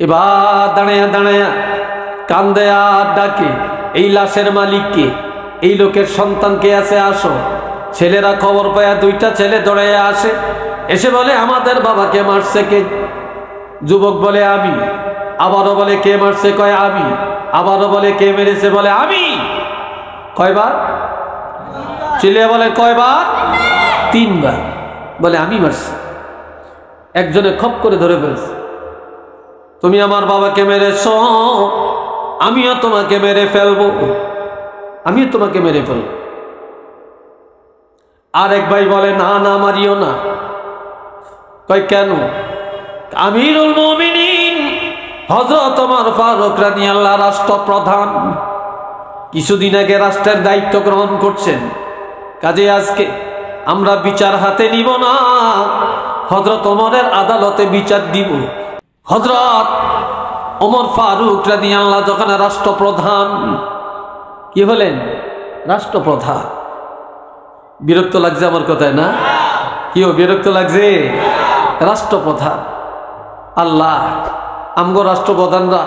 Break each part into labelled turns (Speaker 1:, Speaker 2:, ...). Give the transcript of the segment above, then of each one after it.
Speaker 1: এবার দাঁড়ায়া দাঁড়ায়া কান্দে আর ডাকে, এই লাশের মালিককে, এই লোকের সন্তান কে আছে, আসো। ছেলেরা খবর পায়া দুইটা ছেলে দৌড়ে আসে, এসে বলে আমাদের বাবাকে মারছে কে? যুবক বলে আমি। আবারও বলে কে মারছে? কয় আমি। আবারও বলে কে মেরেছে? বলে আমি। কয়বার? ছেলে বলে কয়বার? 3 বার। বলে আমি মারছি। একজনে খপ করে ধরে ফেলছে, তুমি আমার বাবাকে মেরেছ, আমিও তোমাকে মেরে ফেলবো, আমিও তোমাকে মেরে ফেলবো। আর এক ভাই বলে না না মারিও না। কয় কেন? আমিরুল মুমিনিন হযরত ওমর ফারুক রাদিয়াল্লাহু আনহু রাষ্ট্রপ্রধান, কিছুদিন আগে রাষ্ট্রের দায়িত্ব গ্রহণ করছেন। কাজে আজকে আমরা বিচার হাতে নিব না, হযরত ওমরের আদালতে বিচার দিব। হযরত ওমর ফারুক রাদিয়াল্লাহু আনহু যখন রাষ্ট্রপ্রধান, কি হলেন? রাষ্ট্রপ্রধান। বিরক্ত লাগছে আমার কথায় না? কিও বিরক্ত লাগছে? রাষ্ট্রপ্রধান। আল্লাহ, আমগো রাষ্ট্রপ্রধানরা,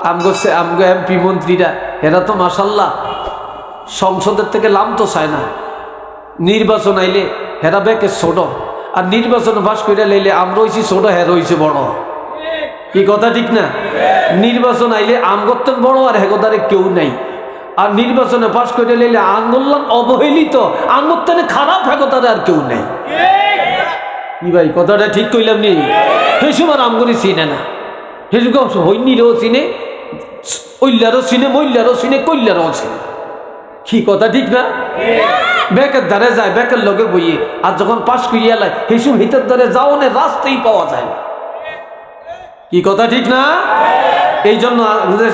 Speaker 1: আমগো এমপি মন্ত্রীরা, এরা তো মাশাআল্লাহ সংসদের থেকে লাম তো চায় না। নির্বাচন আইলে হেরা বেকে ছোট, আর নির্বাচন পাস করে লাইলে আমরা হইছি ছোট, হেরা হইছে বড়। কি কথা ঠিক না? নির্বাচন আইলে আমগত্তন বড় আর হেগোদারে কেউ নাই, আর নির্বাচনে পাস করে লাইলে আন্দোলন অবহেলিত, আঙ্গত্তনে খারাপ হেগোদারে আর কেউ নাই। কি ভাই কথাটা ঠিক কইলাম নি? হেসুমার আমগুলি চিনে না, হেসুকে হইনিরও চিনে, ওইল্লারও চিনে, মইল্লারও চিনে, কইল্লারও চিনে। কি কথা ঠিক না? ব্যাকের দ্বারে যায়, ব্যাকের লগে বইয়ে, আর যখন পাশ করিয়া লাই হেসুম হিতের দ্বারে যাও না, রাস্তাই পাওয়া যায় না। কি কথা ঠিক না? এই জন্য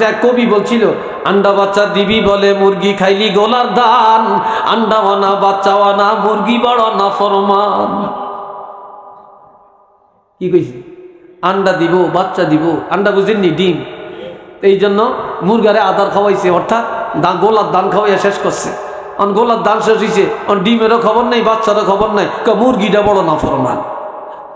Speaker 1: এক কবি বলছিল, আন্ডা বাচ্চা দিবি বলে মুরগি খাইলি গোলার ধান, আন্ডাওয়ানা বাচ্চাওয়ানা মুরগি বড় না ফরমান। কি কইছি? আন্ডা দিব, বাচ্চা দিব, আন্ডা বুঝেননি? ডিম। এই জন্য মুরগারে আদার খাওয়াইছে, অর্থাৎ গোলার দান খাওয়াইয়া শেষ করছে। গোলার দান শেষ হয়েছে, ডিমেরও খবর নাই, বাচ্চারও খবর নাই, মুরগিটা বড় না ফরমান।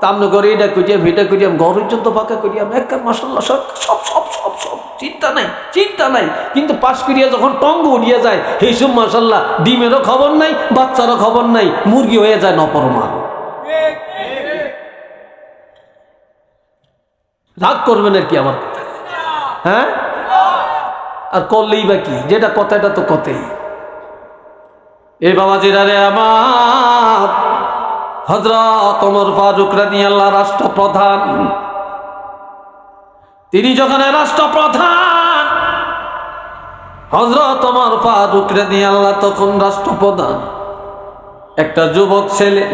Speaker 1: তামনে করে এটা করিয়াম, এটা করিয়াম, ঘর পর্যন্ত ফাঁকা করিয়াম, একটা মাশাআল্লাহ সব সব সব সব সব চিন্তা নাই, চিন্তা নাই। কিন্তু পাশ করিয়া যখন টঙ্গ উড়িয়া যায়, এইসব মাশাআল্লাহ ডিমেরও খবর নাই, বাচ্চারও খবর নাই, মুরগি হয়ে যায় নফরমান। রাগ করবেন আর কি আমার কথা? হ্যাঁ, আর করলেই বা কি? যেটা কথা এটা তো কথাই। এই বাবাজিরা রে আমার, হযরত ওমর ফারুক রাদিয়াল্লাহু আনহু রাষ্ট্রপ্রধান, তিনি যখন রাষ্ট্রপ্রধান, হযরত ওমর ফারুক রাদিয়াল্লাহু তখন রাষ্ট্রপ্রধান। একটা যুবক ছেলে,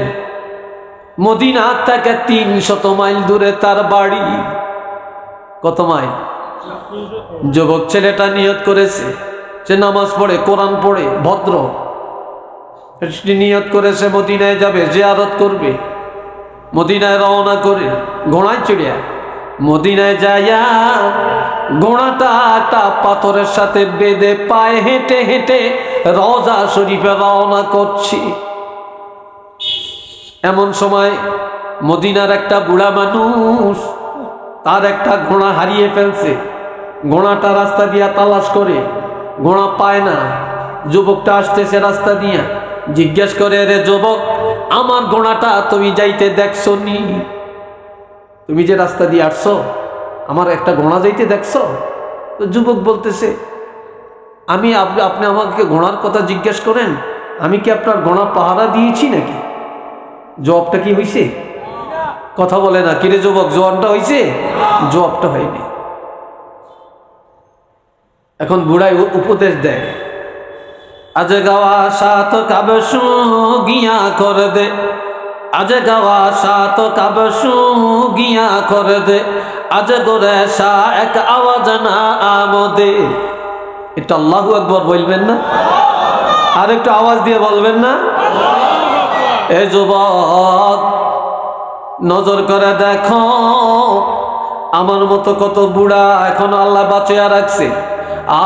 Speaker 1: মদিনা থেকে 300 মাইল দূরে তার বাড়ি। কত মাইল? যুবক ছেলেটা নিয়ত করেছে, সে নামাজ পড়ে, কোরআন পড়ে, ভদ্র, নিয়ত করেছে মদিনায় যাবে, জিয়ারত করবে। মদিনায় রওনা করে ঘোড়ায় চড়িয়া মদিনায় যাইয়া ঘোড়াটা একটা পাথরের সাথে বেঁধে পায়ে হেঁটে হেঁটে রওজা শরীফে রওনা করছি। এমন সময় মদিনার একটা বুড়া মানুষ, তার একটা ঘোড়া হারিয়ে ফেলছে। ঘোড়াটা রাস্তা দিয়া তালাশ করে, ঘোড়া পায় না। যুবকটা আসতেছে রাস্তা দিয়া, জিজ্ঞেস করে, রে যুবক, আমার ঘোড়াটা তুমি যাইতে দেখছো নি? তুমি যে রাস্তা দিয়ে আসছো, আমার একটা ঘোড়া যাইতে দেখছো? তো যুবক বলতেছে, আপনি আমাকে ঘোড়ার কথা জিজ্ঞেস করেন, আমি কি আপনার ঘোড়া পাহারা দিয়েছি নাকি? জবাবটা কি হয়েছে? কথা বলে না। কিরে যুবক, জবাবটা হয়েছে? জবাবটা হয়নি। এখন বুড়াই উপদেশ দেয়, আজ গাওয়া সাত কাবসু গিয়া কর দে, আজ গাওয়া সাত কাবসু গিয়া কর দে, আজ গোরে সা এক আওয়াজ না আমদে। এটা আল্লাহু আকবার বলবেন না? আর একটু আওয়াজ দিয়ে বলবেন না? এ যুবক, নজর করে দেখো, আমার মতো কত বুড়া এখন আল্লাহ বাঁচিয়ে রাখছে,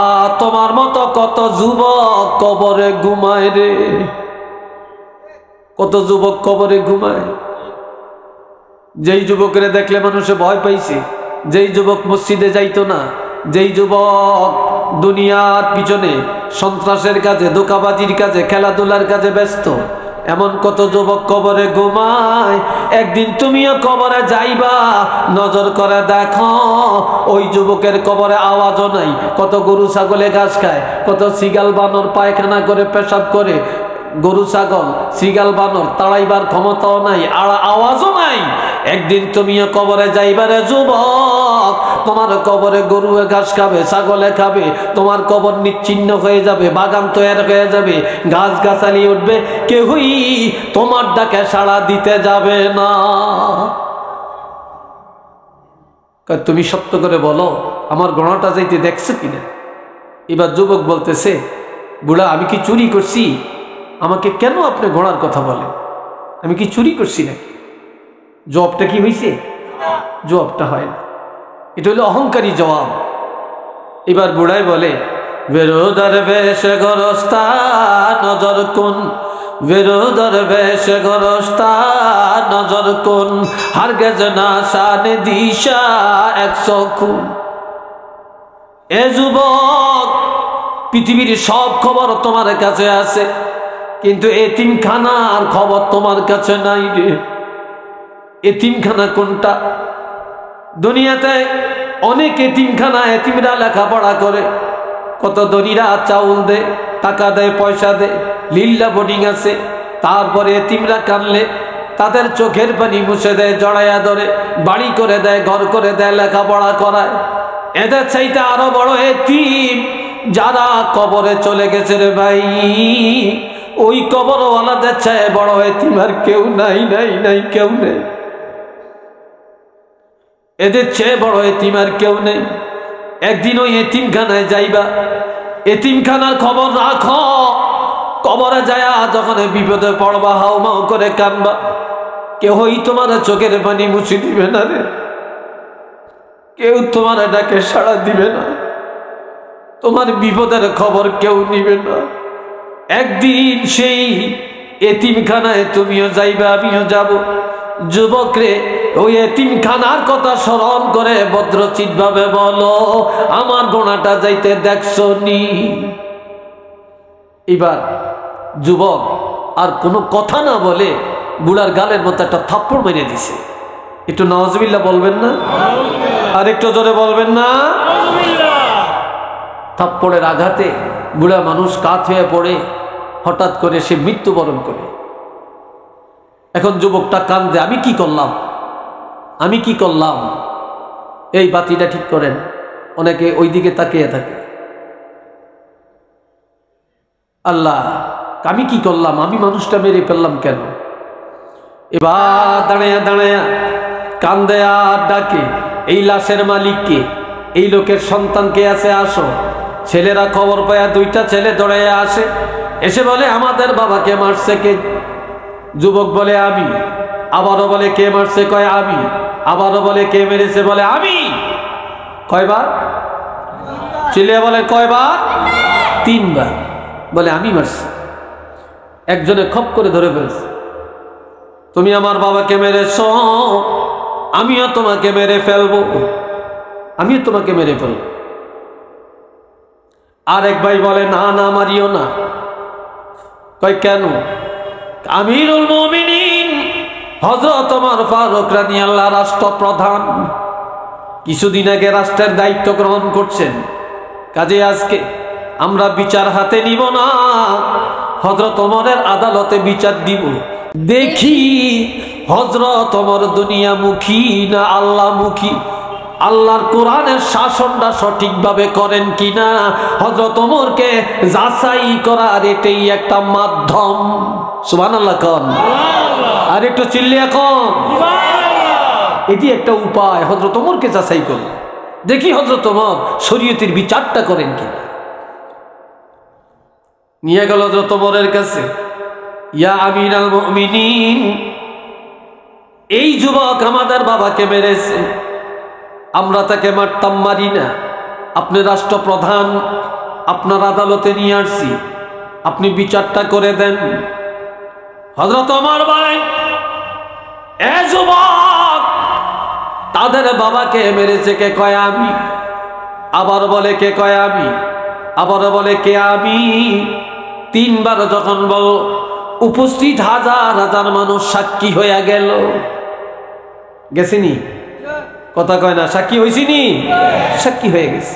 Speaker 1: আর তোমার মতো কত যুবক কবরে ঘুমায় রে। কত যুবক কবরে ঘুমায়। যেই যুবকের দেখলে মানুষে ভয় পাইছে, যেই যুবক মসজিদে যাইতো না, যেই যুবক দুনিয়ার পিছনে সন্ত্রাসের কাজে, ধোঁকাবাজির কাজে, খেলাধুলার কাজে ব্যস্ত, এমন কত যুবক কবরে ঘুমায়। একদিন তুমিও কবরে যাইবা, নজর করে দেখো ওই যুবকের কবরে আওয়াজও নাই। কত গরু ছাগলে ঘাস খায়, কত সিগাল বানর পায়খানা করে পেশাব করে। গরু ছাগল সিগাল বানর তাড়াইবার ক্ষমতাও নাই, আর আওয়াজও নাই। একদিন তুমিও কবরে যাইবারে যুবক, তোমার কবরে গরু ঘাস খাবে, ছাগলে খাবে, তোমার কবর নিচ্ছিন্ন হয়ে যাবে, বাগান তৈরি হয়ে যাবে, গাছ গাছালি উঠবে, কেউই তোমার ডাকে সাড়া দিতে যাবে না। তুমি সত্য করে বলো, আমার গণাটা যাইতে দেখছো কিনা? এবার যুবক বলতেছে, বুড়া আমি কি চুরি করছি? আমাকে কেন আপনি ঘোড়ার কথা বলেন? আমি কি চুরি করছি নাকি? জবাবটা কি হয়েছে? জবাবটা হয় না, এটা হলো অহংকারী জবাব। এবার বুড়াই বলে, বেরোদার বেশ গরস্তা নজর কোন, বেরোদার বেশ গরস্তা নজর কোন, হারগেজ না শানে দিশা 100 খুন। এ যুবক, পৃথিবীর সব খবর তোমার কাছে আছে, কিন্তু এতিমখানার খবর তোমার কাছে নাই রে। এতিমখানা কোনটা? দুনিয়াতে অনেক এতিমখানা, এতিমরা লেখাপড়া করে, কত ধনীরা চাউল দেয়, টাকা দেয়, পয়সা দেয়, লিল্লা বোর্ডিং আছে। তারপরে এতিমরা কানলে তাদের চোখের পানি মুছে দেয়, জড়াইয়া ধরে, বাড়ি করে দেয়, ঘর করে দেয়, লেখাপড়া করায়। এদের চাইতে আরো বড় এতিম যারা কবরে চলে গেছে রে ভাই। ওই কবরওয়ালাদের চায় বড় এতিম আর কেউ নাই, নাই, নাই, কেউ নেই। এদের চেয়ে বড় এতিম আর কেউ নেই। একদিন ওই এতিমখানায় যাইবা, এতিমখানার খবর রাখো। কবরে যায় যখন বিপদে পড়বা, হাউমাউ করে কানবা, কেউই তোমার চোখের পানি মুছে দিবে না রে। কেউ তোমার ডাকে সাড়া দিবে না, তোমার বিপদের খবর কেউ নিবে না। একদিন সেই এতিমখানায় তুমিও যাইবা, আমিও যাব। যুবক রে, ওই এতিমখানার কথা স্মরণ করে ভদ্রচিত ভাবে বলো, আমার গোনাটা যাইতে দেখছো নি? এবার যুবক আর কোনো কথা না বলে বুড়ার গালের মতো একটা থাপ্পড় মেরে দিছে। একটু নাউজুবিল্লাহ বলবেন না? আর একটু জোরে বলবেন না? থাপ্পড়ের আঘাতে বুড়া মানুষ কাত হয়ে পড়ে, হঠাৎ করে সে মৃত্যুবরণ করে। এখন যুবকটা কান্দে, আমি কি করলাম, আমি কি করলাম? এই বাতিটা ঠিক করেন। অনেকে ওই দিকে তাকিয়ে থাকে। আল্লাহ, আমি কি করলাম? আমি মানুষটা মেরে ফেললাম কেন? এবার দাঁড়ায়া দাঁড়ায়া কান্দে আর ডাকে, এই লাশের মালিককে, এই লোকের সন্তানকে আছে, আসো। ছেলেরা খবর পায়া, 2টা ছেলে দৌড়ে আসে, এসে বলে আমাদের বাবাকে মারছে কে? যুবক বলে আমি। আবারও বলে কে মারছে? কয় আমি। আবারও বলে কে মেরেছে? বলে আমি। কয়বার? চিল্লিয়ে বলে কয়বার? 3 বার। বলে আমি মারছি। একজনে খপ করে ধরে ফেলছে, তুমি আমার বাবাকে মেরেছ, আমিও তোমাকে মেরে ফেলবো, আমিও তোমাকে মেরে ফেলবো। আর এক ভাই বলে না না, মারিও না। কয় কেন? আমিরুল মুমিনিন হযরত ওমর ফারুক রাদিয়াল্লাহু রাষ্ট্রপ্রধান, কিছুদিন আগে রাষ্ট্রের দায়িত্ব গ্রহণ করছেন। কাজে আজকে আমরা বিচার হাতে নিব না, হযরত ওমরের আদালতে বিচার দিব। দেখি হযরত ওমর দুনিয়ামুখী না আল্লাহমুখী, আল্লাহর কোরআনের শাসনটা সঠিকভাবে করেন কিনা। হযরত ওমরকে যাচাই করার এটাই একটা মাধ্যম। সুবহানাল্লাহ কোন? আর একটু চিল্লিয়ে কোন? এটি একটা উপায়, হযরত ওমরকে যাচাই করুন। দেখি হযরত ওমর শরীয়তের বিচারটা করেন কিনা। নিয়ে গেল হযরত ওমরের কাছে, ইয়া আমিরাল মুমিনিন, এই যুবক আমাদের বাবাকে মেরেছে, আমরা তাকে মারতাম, মারি না। আপনি রাষ্ট্রপ্রধান, আপনার আদালতে নিয়ে আসছি, আপনি বিচারটা করে দেন। হযরত ওমর বলেন, এ যুবক, তাদের বাবাকে মেরেছে কে কয় আমি, আবার বলে কে কয় আমি, আবার বলে কে আমি। তিনবার যখন বল, উপস্থিত হাজার হাজার মানুষ সাক্ষী হইয়া গেল। গেছিনি? কথা কয় না, সাক্ষী হয়েছিনি? সাক্ষী হয়ে গেছে।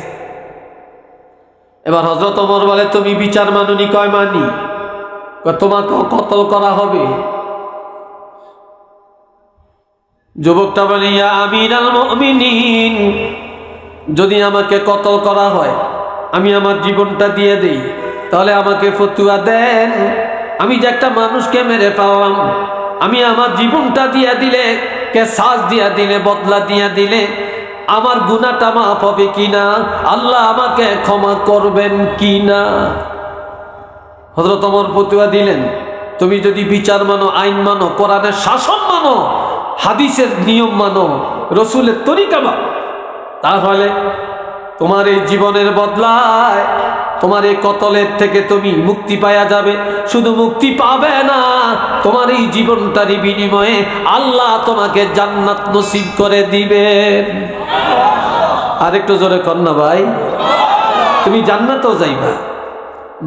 Speaker 1: এবার হযরত ওমর বলে তুমি বিচার মানুনি? কয় মানি। তোমাকেও কতল করা হবে। যুবকটা বলে ইয়া আমিরাল মুমিনিন, যদি আমাকে কতল করা হয়, আমি আমার জীবনটা দিয়ে দেই, তাহলে আমাকে ফতুয়া দেন। আমি যে একটা মানুষকে মেরে ফেললাম, আমি আমার জীবনটা দিয়ে দিলে, কেসাস দিয়া দিলে, বদলা দিয়া দিলে আমার গুনাহটা মাফ হবে কিনা, আল্লাহ আমাকে ক্ষমা করবেন কিনা। হযরত ওমর ফতুয়া দিলেন, তুমি যদি বিচার মানো, আইন মানো, কোরআনের শাসন মানো, হাদিসের নিয়ম মানো, রসুলের তরিকা মানো, তাহলে তোমার এই জীবনের বদলায়, তোমার এই কতলের থেকে তুমি মুক্তি পাওয়া যাবে। শুধু মুক্তি পাবে না, তোমার এই জীবনটারই বিনিময়ে আল্লাহ তোমাকে জান্নাত নসিব করে দিবেন। আরেকটু জোরে কর না ভাই, তুমি জান্নাতেও যাইবা।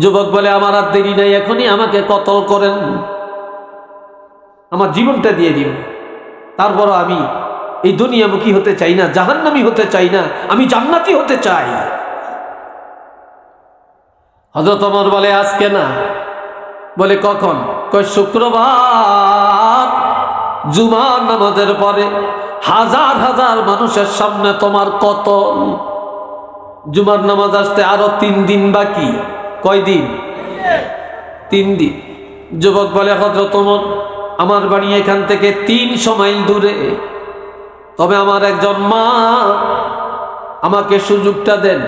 Speaker 1: যুবক বলে আমার আর দেরি নাই, এখনই আমাকে কতল করেন, আমার জীবনটা দিয়ে দিব। তারপর আমি এই দুনিয়ামুখী হতে চাই না, জাহান্নামী হতে চাই না, আমি জান্নাতি হতে চাই। হযরত ওমর বলে আজকে না। বলে কখন? কয় শুক্রবার জুমার নামাজের পরে হাজার হাজার মানুষের সামনে তোমার কতল। জুমার নামাজ আসতে আরো 3 দিন বাকি। কয় দিন? 3 দিন। যুবক বলে হযরত ওমর, আমার বাড়ি এখান থেকে 300 মাইল দূরে, তবে আমার একজন মা, আমাকে সুযোগটা দেন,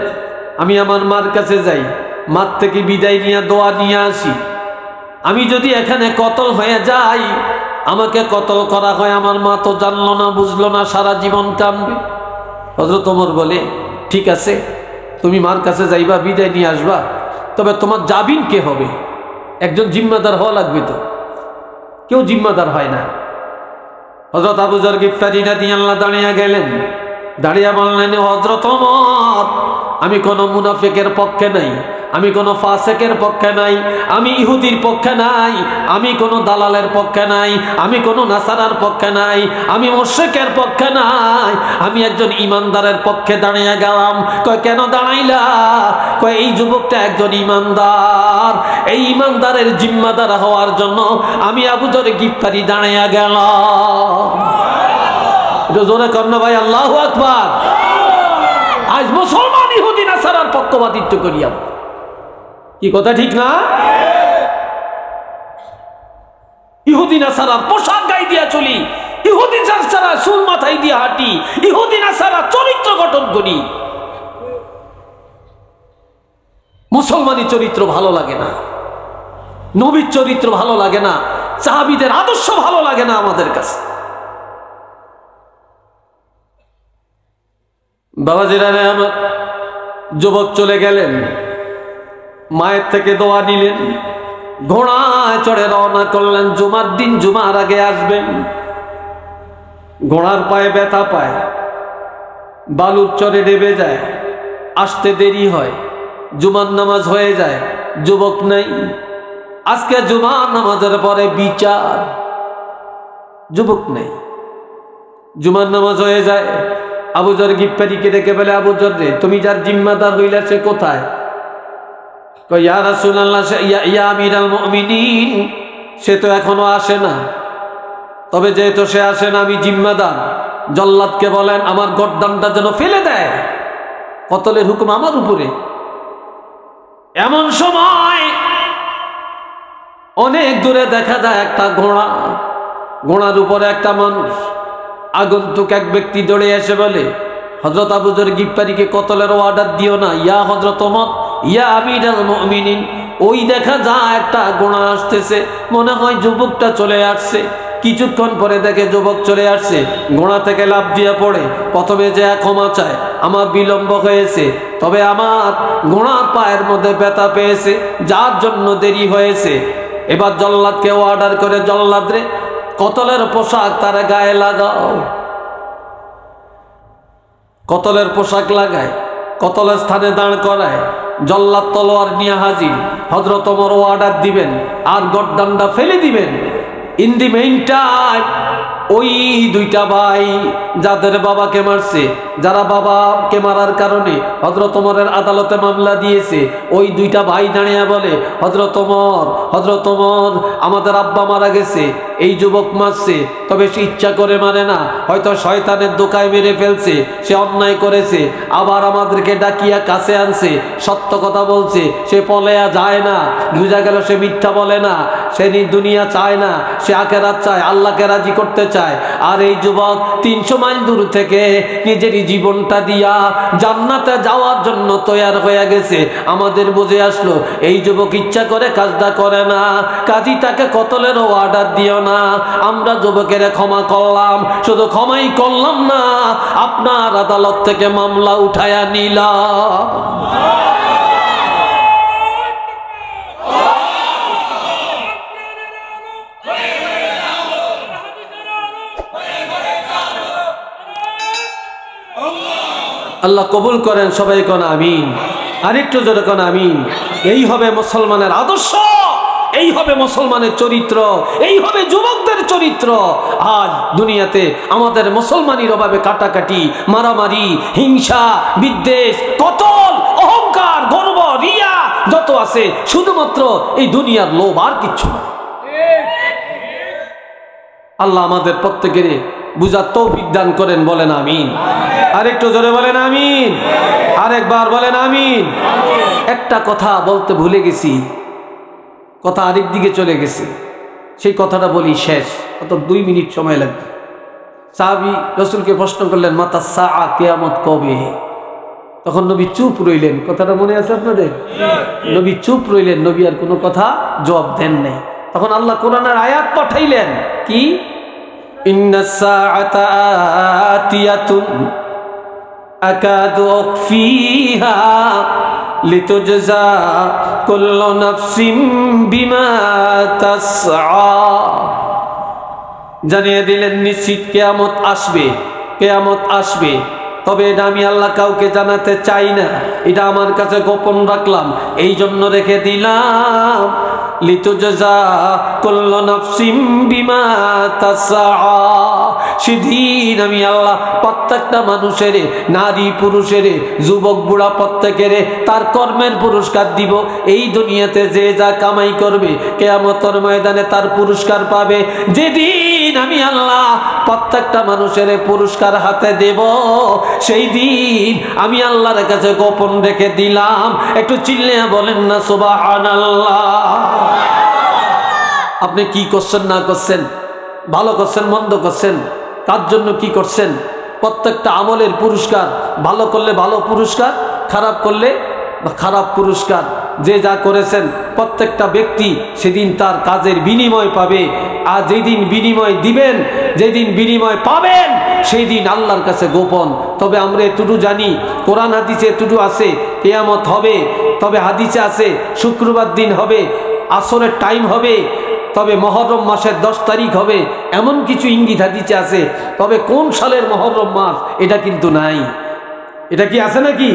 Speaker 1: আমি আমার মার কাছে যাই, মার থেকে বিদায় নিয়ে দোয়া নিয়ে আসি। আমি যদি এখানে কতল হয়ে যাই, আমাকে কতল করা হয়, আমার মা তো জানলো না, বুঝলো না, সারা জীবন কাঁদবে। হযরত ওমর বলে ঠিক আছে, তুমি মার কাছে যাইবা, বিদায় নিয়ে আসবা, তবে তোমার জামিন কে হবে? একজন জিম্মাদার হওয়া লাগবে তো, কেউ জিম্মাদার হয় না। হযরত আবু যর গিফারী রাদিয়াল্লাহু দাঁড়িয়ে গেলেন, দাঁড়িয়ে বললেন হযরত ওমর, আমি কোনো মুনাফিকের পক্ষে নাই, আমি কোনো ফাসিকের পক্ষে নাই, আমি ইহুদির পক্ষে নাই, আমি কোনো দালালের পক্ষে নাই, আমি কোনো নাসারার পক্ষে নাই, আমি মুশরিকের পক্ষে নাই, আমি একজন ইমানদারের পক্ষে দাঁড়িয়ে গেলাম। কয় কেন দাঁড়াইলা? কয় এই যুবকটা একজন ইমানদার, এই ইমানদারের জিম্মাদার হওয়ার জন্য আমি আবু যর গিফারী দাঁড়িয়ে গেলাম। এটা জোরে কর না ভাই, আল্লাহু আকবার। আজ মুসলমান ইহুদি নাসারার পক্ষপাতিত্ব করিয়া, কি কথা ঠিক না? ইহুদি নাসারার পোশাক গায়ে দিয়া চলি, ইহুদি নাসারা চুল মাথায় দিয়া হাঁটি, ইহুদি নাসারা চরিত্র গঠন করি। মুসলমানি চরিত্র ভালো লাগে না, নবীর চরিত্র ভালো লাগে না, সাহাবীদের আদর্শ ভালো লাগে না আমাদের কাছে। বাবাজিরা আমার, যুবক চলে গেলেন, মায়ের থেকে দোয়া নিলেন, ঘোড়ায় চড়ে রওনা করলেন। জুমার দিন, জুমার আগে আসবেন। ঘোড়ার পায়ে ব্যথা পায়, বালুর চরে ডেবে যায়, আসতে দেরি হয়, জুমার নামাজ হয়ে যায়, যুবক নাই। আজকে জুমার নামাজের পরে বিচার, যুবক নেই। জুমার নামাজ হয়ে যায়, আবু যর গিফারীকে ডেকে বলে, আবু যর রে, তুমি যার জিম্মাদার হইলা সে কোথায়? কয় ইয়া রাসূলুল্লাহ, ইয়া আমিরাল মুমিনিন, সে তো এখনো আসে না। তবে যেহেতু সে আসে না, আমি জিম্মাদার, জল্লাদকে বলেন আমার গর্দানটা যেন ফেলে দেয়, কতলের হুকুম আমার উপরে। এমন সময় অনেক দূরে দেখা যায় একটা ঘোড়া, ঘোড়ার উপরে একটা মানুষ। আগন্তুক এক ব্যক্তি দৌড়ে এসে বলে, হযরত আবু যর গিফারীকে কতলের অর্ডার দিও না, ইয়া হযরত ওমর, ইয়া আমিরাল মুমিনিন। ওই দেখা যায় একটা ঘোড়া আসতেছে, মনে হয় যুবকটা চলে আসছে। কিছুক্ষণ পরে দেখে যুবক চলে আসছে, ঘোড়া থেকে লাফ দিয়ে পড়ে, প্রথমে যে ক্ষমা চায়, আমার বিলম্ব হয়েছে, তবে আমার ঘোড়ার পায়ের মধ্যে ব্যথা পেয়েছে, যার জন্য দেরি হয়েছে। এবার জল্লাদকে অর্ডার করে, জল্লাদ রে, কতলের পোশাক তার গায়ে লাগাও। কতলের পোশাক লাগায়, কতলের স্থানে দাঁড় করায়, জল্লাদ তলোয়ার নিয়ে হাজির। হযরত ওমর অর্ডার দিবেন আর গর্দানটা ফেলে দিবেন। ইন দি মেইন টাইম ওই দুইটা ভাই যাদের বাবাকে মারছে, যারা বাবাকে মারার কারণে হযরত ওমরের আদালতে মামলা দিয়েছে, ওই দুইটা ভাই দাঁড়িয়ে বলে, হযরত ওমর, আমাদের আব্বা মারা গেছে, এই যুবক মারছে, তবে সে ইচ্ছা করে মারে না, হয়তো শয়তানের দোকায় মেরে ফেলছে, সে অন্যায় করেছে, আবার আমাদেরকে ডাকিয়া কাছে আনছে, সত্য কথা বলছে, সে পলায়া যায় না, বুঝা গেল সে মিথ্যা বলে না, সে দুনিয়া চায় না, সে আখিরাত চায়, আল্লাহকে রাজি করতে চায়। আর এই যুবক 300 মাইল দূর থেকে নিজেরই জীবনটা দিয়া জান্নাতে যাওয়ার জন্য তৈয়ার হয়ে গেছে। আমাদের বুঝে আসলো এই যুবক ইচ্ছা করে কাজটা করে না, কাজী তাকে কতলেরও অর্ডার দিও না। আমরা যুবকের ক্ষমা করলাম, শুধু ক্ষমাই করলাম না, আপনার আদালত থেকে মামলা উঠায়া নিলাম। আল্লাহ কবুল করেন, সবাই কোন আমিন। আরেকটু জোরে কোন আমিন। এই হবে মুসলমানের আদর্শ, এই হবে মুসলমানের চরিত্র, এই হবে যুবকদের চরিত্র। আজ দুনিয়াতে আমাদের মুসলমানের অভাবে কাটাকাটি, মারামারি, হিংসা, বিদ্বেষ, কতল, অহংকার, গর্ব, রিয়া যত আছে, শুধুমাত্র এই দুনিয়ার লোভ, আর কিচ্ছু না। আল্লাহ আমাদের প্রত্যেকের বুঝার তৌফিক দান করেন, বলেন আমিন। আরেকটু জোরে বলেন আমিন, আরেকবার বলেন আমিন। একটা কথা বলতে ভুলে গেছি, কথা আরেক দিকে চলে গেছে, সেই কথাটা বলি শেষ, অত 2 মিনিট সময় লাগবে। সাহাবী রাসূলকে প্রশ্ন করলেন, মাতা সাআ, কিয়ামত কবে? তখন নবী চুপ রইলেন। কথাটা মনে আছে আপনাদের? নবী চুপ রইলেন, নবী আর কোনো কথা জবাব দেন নাই। তখন আল্লাহ কোরআনের আয়াত পাঠাইলেন, কি? ইন্নাস সাআতা আতিয়াতুন আকাদু উখফিহা লিতুজজা কুল্লু নাফসিন বিমা তাসআ। জানিয়ে দিলেন নিশ্চিত কিয়ামত আসবে, কিয়ামত আসবে, তবে এটা আমি আল্লাহ কাউকে জানাতে চাই না, এটা আমার কাছে গোপন রাখলাম, এই জন্য রেখে দিলাম। লিতুজজা কুল্লু নাফসিন বিমা তাসআ। সেদিন আমি আল্লাহ প্রত্যেকটা মানুষের, নারী পুরুষের, যুবক বুড়া প্রত্যেকের তার কর্মের পুরস্কার দিব। এই দুনিয়াতে যে যা কামাই করবে, কিয়ামতের ময়দানে তার পুরস্কার পাবে। যেদিন আমি আল্লাহ প্রত্যেকটা মানুষের পুরস্কার হাতে দেব, সেই দিন আমি আল্লাহর কাছে গোপন রেখে দিলাম। একটু চিল্লিয়ে বলেন না সুবহানাল্লাহ। আপনি কি করছেন না করছেন, ভালো করছেন মন্দ করছেন, কার জন্য কি করছেন, প্রত্যেকটা আমলের পুরস্কার, ভালো করলে ভালো পুরস্কার, খারাপ করলে খারাপ পুরস্কার। যে যা করেছেন প্রত্যেকটা ব্যক্তি সেদিন তার কাজের বিনিময় পাবে। আর যেদিন বিনিময় দিবেন, যেদিন বিনিময় পাবেন, সেই দিন আল্লাহর কাছে গোপন। তবে আমরা এতটুকু জানি, কোরআন হাদিসে এতটুকু আছে, কিয়ামত হবে, তবে হাদিসে আছে শুক্রবার দিন হবে, আসরের টাইম হবে, তবে মুহররম মাসের 10 তারিখ হবে, এমন কিছু ইঙ্গিত হাদিসে আছে। তবে কোন সালের মুহররম মাস এটা কিন্তু নাই। এটা কি আছে নাকি?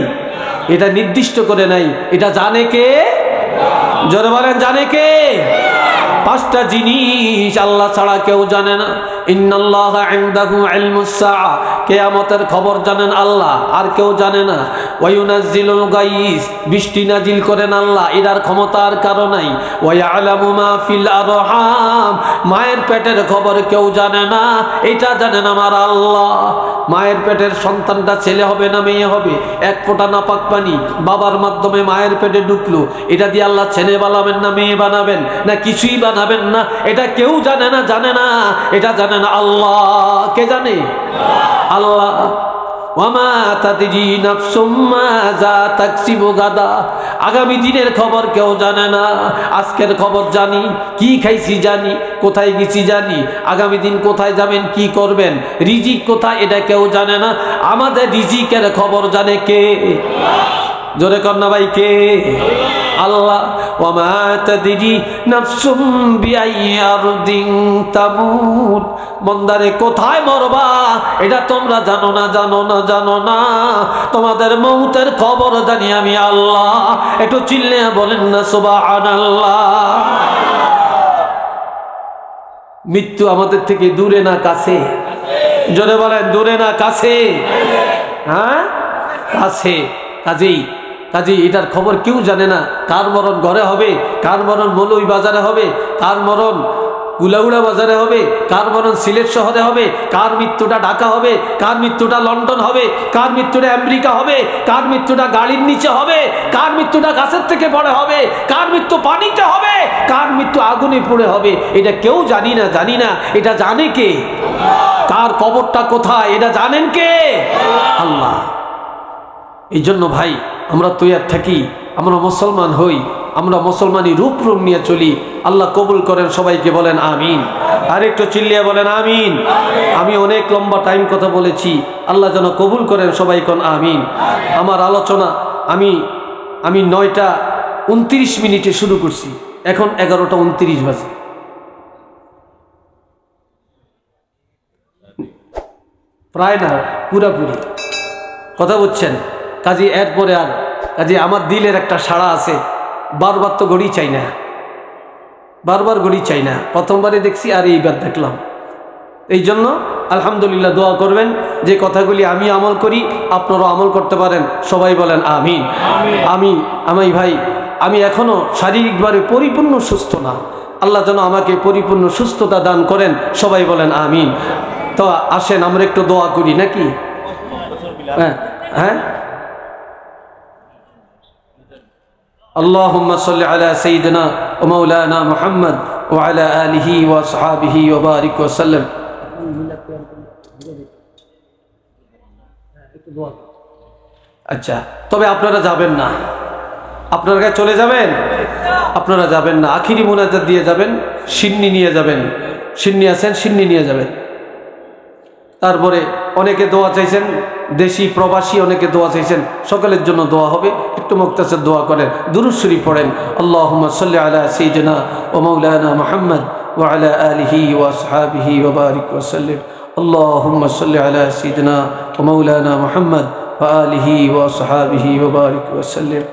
Speaker 1: এটা নির্দিষ্ট করে নাই। এটা জানে কে? জোরে বলেন, জানে কে? 5টা জিনিস আল্লাহ ছাড়া কেউ জানে না। ইন্নাল্লাহা ইনদাহু ইলমুস সাআ, কিয়ামতের খবর জানেন আল্লাহ, আর কেউ জানে না। ওয়া ইউনাজ্জিলুল গায়স, বৃষ্টি নাজিল করেন আল্লাহ, এর ক্ষমতা আর কারো নাই। ওয়া ইয়ালামু মা ফিল আরহাম, মায়ের পেটের খবর কেউ জানে না, এটা জানেন আমার আল্লাহ। মায়ের পেটের সন্তানটা ছেলে হবে না মেয়ে হবে, 1 ফোঁটা নাপাক পানি বাবার মাধ্যমে মায়ের পেটে ঢুকলো, এটা দিয়ে আল্লাহ ছেলে বানাবেন না মেয়ে বানাবেন না কিছুই বানাবেন না, এটা কেউ জানে না, জানে না, এটা জানেন আল্লাহ। কে জানে? আল্লাহ। ওয়ামা তাদরি নাফসুম মাযা তাকসিবু গাদা, আগামী দিনের খবর কেউ জানে না। আজকের খবর জানি, কি খাইছি জানি, কোথায় গেছি জানি, আগামী দিন কোথায় যাবেন, কি করবেন, রিজিক কোথায়, এটা কেউ জানে না। আমাদের রিজিকের খবর জানে কে? জোরে কর না ভাই, কে? আল্লাহ। ওয়া মা তাদরি নাফসুম বিআইয়ি আরদিন তামুত। বান্দারে কোথায় মরবা এটা তোমরা জানো না, জানো না, জানো না। তোমাদের মৌতের খবর জানি আমি আল্লাহ। একটু চিল্লে বলেন না সুবহানাল্লাহ। মৃত্যু আমাদের থেকে দূরে না কাছে? জোরে বলেন, দূরে না কাছে? হ্যাঁ, কাছে। কাজেই এটার খবর কেউ জানে না। কার মরণ ঘরে হবে, কার মরণ মৌলভী বাজারে হবে, কার মরণ গুলাউড়া বাজারে হবে, কার মরণ সিলেট শহরে হবে, কার মৃত্যুটা ঢাকা হবে, কার মৃত্যুটা লন্ডন হবে, কার মৃত্যুটা আমেরিকা হবে, কার মৃত্যুটা গাড়ির নিচে হবে, কার মৃত্যুটা গাছের থেকে পড়ে হবে, কার মৃত্যু পানিতে হবে, কার মৃত্যু আগুনে পড়ে হবে। এটা কেউ জানি না। এটা জানে কে? কার কবরটা কোথায় এটা জানেন কে? আল্লাহ। এই জন্য ভাই আমরা তৈয়ার থাকি, আমরা মুসলমান হই, আমরা মুসলমানি রূপ নিয়ে চলি। আল্লাহ কবুল করেন সবাইকে, বলেন আমিন। আর একটু চিল্লিয়ে বলেন আমিন। আমি অনেক লম্বা টাইম কথা বলেছি, আল্লাহ যেন কবুল করেন সবাই কোন আমিন। আমার আলোচনা আমি 9:29 শুরু করছি, এখন 11:29 বাজে। প্রায় না, পুরাপুরি কথা বুঝছেন। কাজে এরপরে কাজে আমার দিলের একটা সাড়া আছে, বারবার তো ঘড়ি চাই না, বারবার ঘড়ি চাই না। প্রথমবারে দেখছি আর এইবার দেখলাম। এই জন্য আলহামদুলিল্লাহ দোয়া করবেন যে কথাগুলি আমি আমল করি আপনারাও আমল করতে পারেন। সবাই বলেন আমিন। আমি ভাই আমি এখনো শারীরিকভাবে পরিপূর্ণ সুস্থ না, আল্লাহ যেন আমাকে পরিপূর্ণ সুস্থতা দান করেন। সবাই বলেন আমিন। তো আসেন আমরা একটু দোয়া করি নাকি? হ্যাঁ, اللهم صل على سيدنا ومولانا محمد وعلى آله وأصحابه وبارك وسلم। আচ্ছা, তবে আপনারা যাবেন না, আপনারা চলে যাবেন, আপনারা যাবেন না। আখিরি মুনাজাত দিয়ে যাবেন, সিন্নি নিয়ে যাবেন। সিন্নি আছেন, সিন্নি নিয়ে যাবেন। তারপরে অনেকে দোয়া চাইছেন, দেশি প্রবাসী অনেকে দোয়া চাইছেন, সকলের জন্য দোয়া হবে। একটু মুক্তাসার দোয়া করেন, দুরূদ শরীফ পড়েন। আল্লাহুম্মা সাল্লি আলা সাইয়্যিদিনা ওয়া মাওলানা মুহাম্মদ ওয়া আলা আলিহি ওয়া আসহাবিহি ওয়া বারিক ওয়া সাল্লিম। আল্লাহুম্মা সাল্লি আলা সাইয়্যিদিনা ওয়া মাওলানা মুহাম্মদ ওয়া আলিহি ওয়া আসহাবিহি ওয়া বারিক ওয়া সাল্লিম।